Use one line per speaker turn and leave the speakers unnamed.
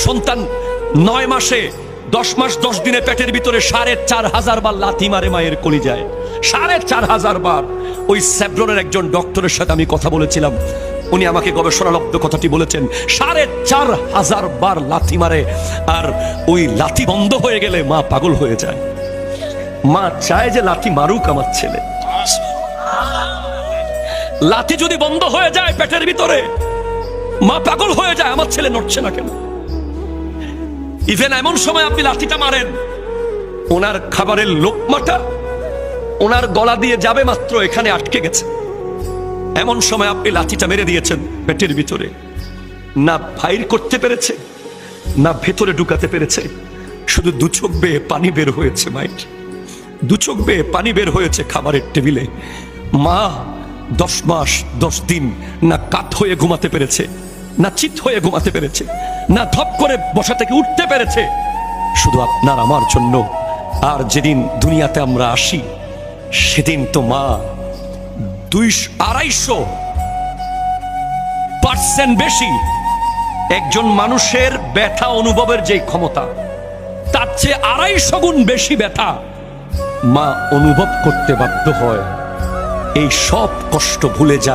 সন্তান 9 মাসে 10 মাস 10 দিনে পেটের ভিতরে 4,500 বার লাথি মারে মায়ের কলিজায়, 4,500 বার। ওই স্যাব্রনের একজন ডক্টরের সাথে আমি কথা বলেছিলাম, উনি আমাকে গবেষণালব্ধ কথাটি বলেছেন, 4,500 বার লাথি মারে। আর ওই লাথি বন্ধ হয়ে গেলে মা পাগল হয়ে যায়। মা চায় যে লাথি মারুক আমার ছেলে। লাথি যদি বন্ধ হয়ে যায় পেটের ভিতরে, মা পাগল হয়ে যায়, আমার ছেলে নড়ছে না কেন। ইভেন এমন সময় আপনি লাঠিটা মারেন, ওনার খাবারের লোকমাটা ওনার গলা দিয়ে যাবে মাত্র এখানে আটকে গেছে, এমন সময় আপনি লাঠিটা মেরে দিয়েছেন পেটের ভিতরে। না বাইর করতে পেরেছে, না ভেতরে ঢুকাতে পেরেছে, শুধু 2 চোখ বেয়ে পানি বের হয়েছে মায়ের, 2 চোখ বেয়ে পানি বের হয়েছে খাবারের টেবিলে। মা 10 মাস 10 দিন না কাত হয়ে ঘুমাতে পেরেছে, না চিত হয়ে ঘুমাতে পেরেছে, না ধপ করে বসা থেকে উঠতে পেরেছে, শুধু আপনার আমার জন্য। আর যেদিন দুনিয়াতে আমরা আসি সেদিন তো মা 200-250% বেশি। একজন মানুষের ব্যথা অনুভবের যে ক্ষমতা, তার চেয়ে 250 গুণ বেশি ব্যথা মা অনুভব করতে বাধ্য হয়। এই সব কষ্ট ভুলে যায়।